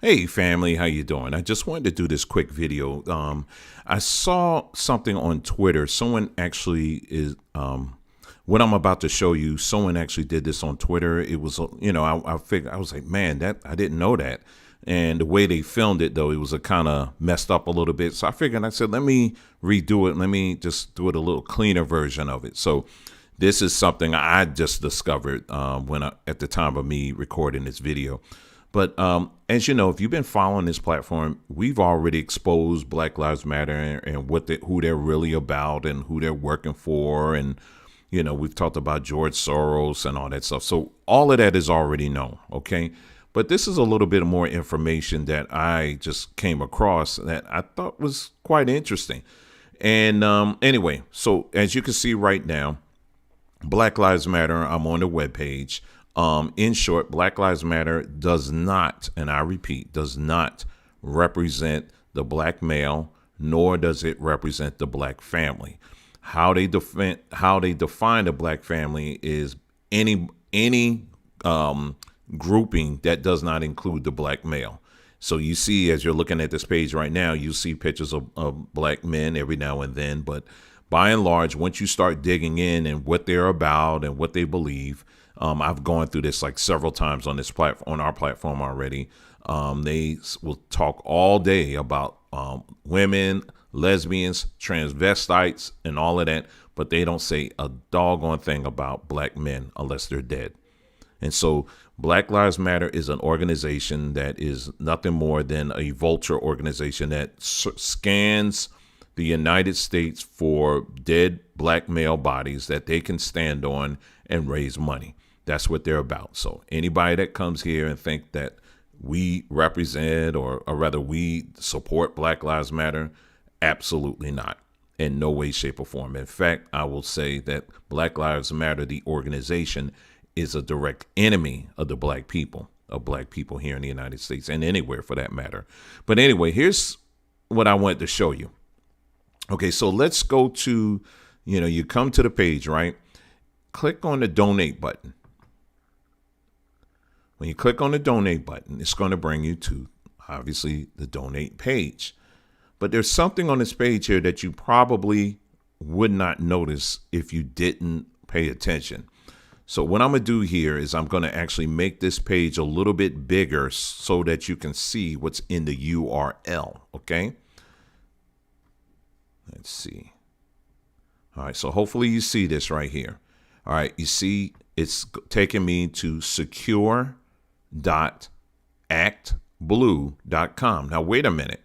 Hey family, how you doing? I just wanted to do this quick video. I saw something on Twitter. Someone actually is what I'm about to show you. Someone actually did this on Twitter. It was, I figured I was like, man, that I didn't know that. And the way they filmed it, though, it was a kind of messed up a little bit. So I said, let me redo it. Let me just do it a little cleaner version of it. So this is something I just discovered at the time of me recording this video. But as you know, if you've been following this platform, we've already exposed Black Lives Matter and who they're really about and who they're working for. And, we've talked about George Soros and all that stuff. So all of that is already known. OK, but this is a little bit more information that I just came across that I thought was quite interesting. And anyway, so as you can see right now, Black Lives Matter, I'm on the webpage. In short, Black Lives Matter does not, and I repeat, does not represent the black male, nor does it represent the black family. How they define the black family is any grouping that does not include the black male. So you see, as you're looking at this page right now, you see pictures of black men every now and then. But by and large, once you start digging in and what they're about and what they believe, I've gone through this like several times on our platform already. They will talk all day about women, lesbians, transvestites, and all of that, but they don't say a doggone thing about black men unless they're dead. And so Black Lives Matter is an organization that is nothing more than a vulture organization that scans the United States for dead black male bodies that they can stand on and raise money. That's what they're about. So anybody that comes here and think that we represent or rather we support Black Lives Matter, absolutely not. In no way, shape, or form. In fact, I will say that Black Lives Matter, the organization, is a direct enemy of the black people here in the United States and anywhere for that matter. But anyway, here's what I wanted to show you. Okay, so let's go to, you come to the page, right? Click on the donate button. When you click on the donate button, it's going to bring you to, obviously, the donate page. But there's something on this page here that you probably would not notice if you didn't pay attention. So what I'm going to do here is I'm going to actually make this page a little bit bigger so that you can see what's in the URL, okay? Let's see. All right, so hopefully you see this right here. All right, you see it's taking me to secure.actblue.com. Now, wait a minute.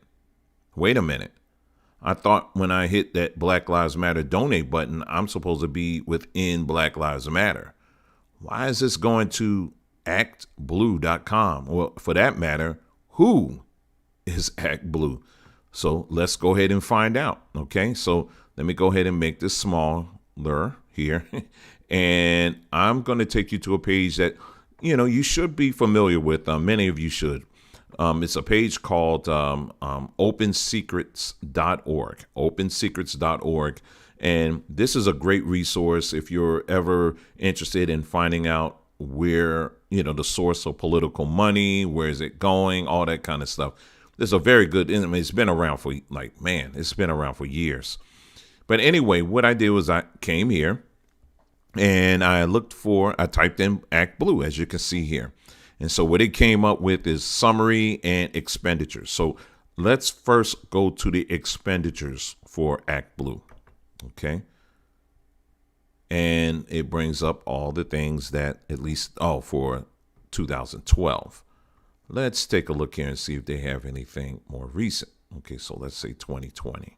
I thought when I hit that Black Lives Matter donate button, I'm supposed to be within Black Lives Matter. Why is this going to actblue.com? Well, for that matter, who is ActBlue? So let's go ahead and find out. Okay, so let me go ahead and make this smaller here. And I'm going to take you to a page that, you should be familiar with. Many of you should. It's a page called opensecrets.org, opensecrets.org. And this is a great resource if you're ever interested in finding out where, the source of political money, where is it going, all that kind of stuff. This is a very good, it's been around for it's been around for years. But anyway, what I did was I came here and I typed in ActBlue, as you can see here. And so what it came up with is summary and expenditures. So let's first go to the expenditures for ActBlue. Okay. And it brings up all the things that for 2012. Let's take a look here and see if they have anything more recent. Okay, so let's say 2020.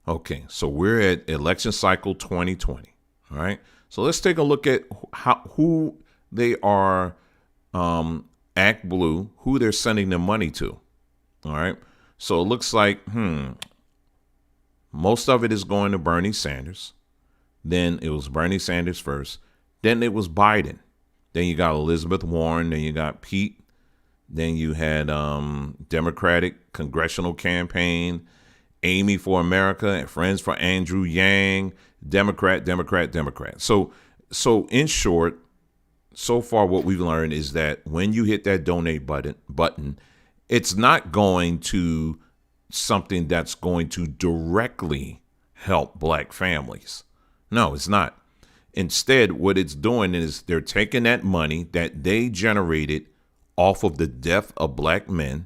Okay, so we're at election cycle 2020. All right. So let's take a look at who they are, ActBlue, who they're sending their money to. All right. So it looks like, most of it is going to Bernie Sanders. Then it was Bernie Sanders first. Then it was Biden. Then you got Elizabeth Warren. Then you got Pete. Then you had Democratic Congressional Campaign, Amy for America, and Friends for Andrew Yang, Democrat. So in short, so far what we've learned is that when you hit that donate button, it's not going to something that's going to directly help black families. No, it's not. Instead, what it's doing is they're taking that money that they generated off of the death of black men,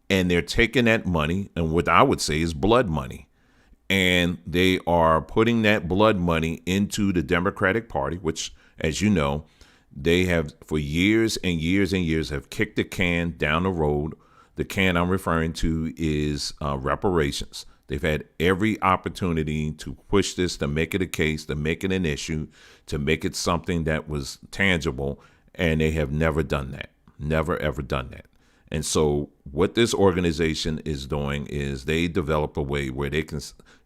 and they're taking that money, and what I would say is blood money, and they are putting that blood money into the Democratic Party, which, as you know, they have for years and years and years have kicked the can down the road. The can I'm referring to is reparations. They've had every opportunity to push this, to make it a case, to make it an issue, to make it something that was tangible, and they have never done that. Never, ever done that. And so what this organization is doing is they develop a way where they can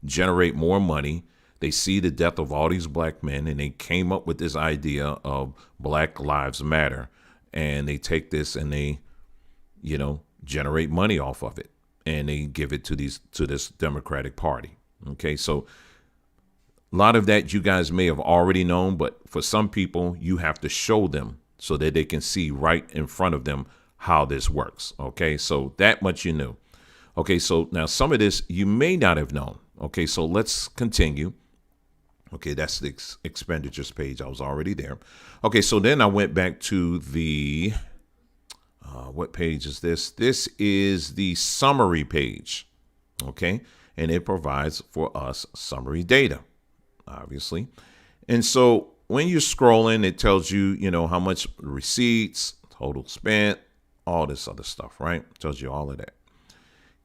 generate more money. They see the death of all these black men, and they came up with this idea of Black Lives Matter. And they take this and they, generate money off of it, and they give it to this Democratic Party. Okay, so a lot of that you guys may have already known, but for some people, you have to show them so that they can see right in front of them how this works. Okay, so that much you knew. Okay, so now some of this you may not have known. Okay, so let's continue. Okay, that's the expenditures page. I was already there. Okay, so then I went back to the, what page is this? This is the summary page. Okay, and it provides for us summary data, obviously. And so when you're scrolling, it tells you, how much receipts, total spent, all this other stuff, right? It tells you all of that.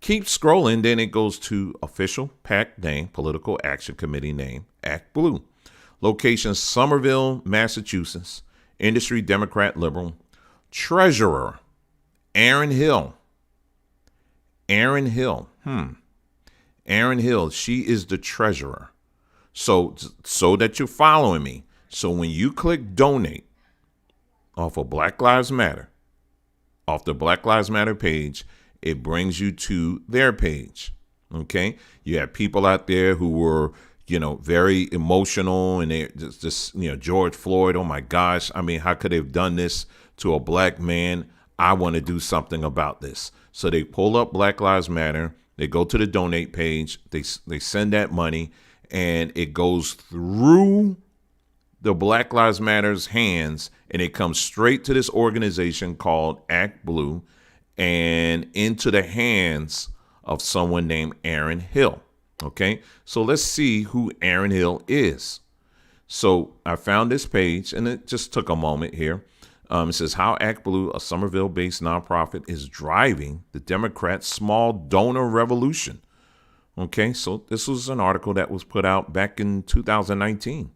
Keep scrolling, then it goes to official PAC name, Political Action Committee name, Act Blue. Location, Somerville, Massachusetts. Industry, Democrat, Liberal. Treasurer, Erin Hill. Erin Hill. Erin Hill, she is the treasurer. So that you're following me. So when you click donate off of Black Lives Matter, off the Black Lives Matter page, it brings you to their page. Okay. You have people out there who were, very emotional, and they just, George Floyd. Oh my gosh. I mean, how could they have done this to a black man? I want to do something about this. So they pull up Black Lives Matter. They go to the donate page. They send that money, and it goes through the Black Lives Matter's hands, and it comes straight to this organization called Act Blue and into the hands of someone named Erin Hill. Okay, so let's see who Erin Hill is. So I found this page, and it just took a moment here. It says how Act Blue, a Somerville-based nonprofit, is driving the Democrats' small donor revolution. Okay, so this was an article that was put out back in 2019.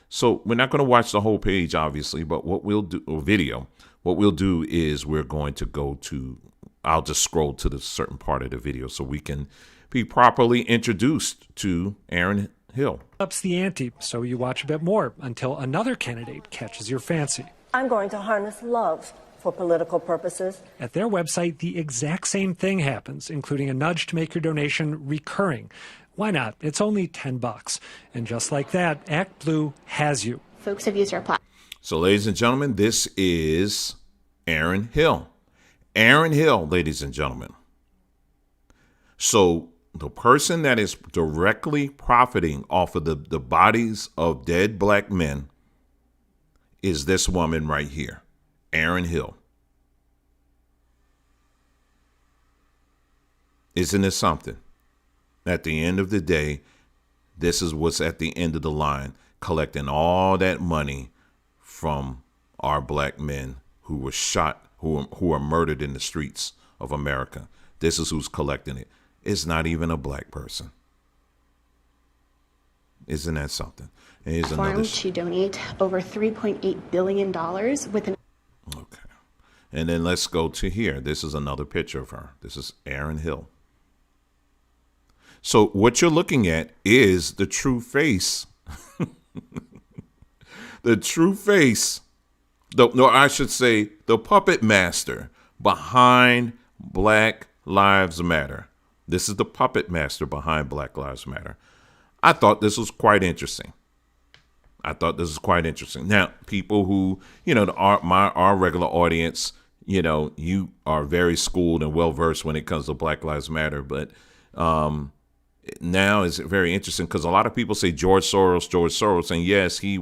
So we're not going to watch the whole page, obviously, but what we'll do, or video, what we'll do is we're going to go to, I'll just scroll to the certain part of the video so we can be properly introduced to Erin Hill. Ups the ante, so you watch a bit more until another candidate catches your fancy. I'm going to harness love for political purposes. At their website, the exact same thing happens, including a nudge to make your donation recurring. Why not? It's only $10. And just like that, Act Blue has you. Folks have used our platform. So, ladies and gentlemen, this is Erin Hill. Erin Hill, ladies and gentlemen. So the person that is directly profiting off of the bodies of dead black men is this woman right here, Erin Hill. Isn't it something? At the end of the day, this is what's at the end of the line, collecting all that money from our black men who were shot, who are murdered in the streets of America. This is who's collecting it. It's not even a black person. Isn't that something? And here's another to donate over $3.8 billion with an... Okay. And then let's go to here. This is another picture of her. This is Erin Hill. So what you're looking at is the true face. The true face. I should say the puppet master behind Black Lives Matter. This is the puppet master behind Black Lives Matter. I thought this was quite interesting. I thought this was quite interesting. Now, people who, our regular audience, you are very schooled and well versed when it comes to Black Lives Matter, but now is very interesting because a lot of people say George Soros, and yes, he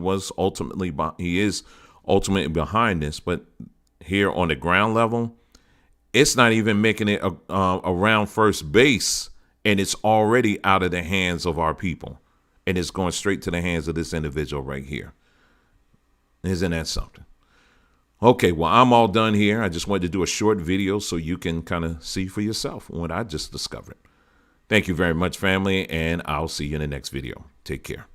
is ultimately behind this, but here on the ground level, it's not even making it around first base, and it's already out of the hands of our people, and it's going straight to the hands of this individual right here. Isn't that something? Okay, well, I'm all done here. I just wanted to do a short video so you can kind of see for yourself what I just discovered. Thank you very much, family, and I'll see you in the next video. Take care.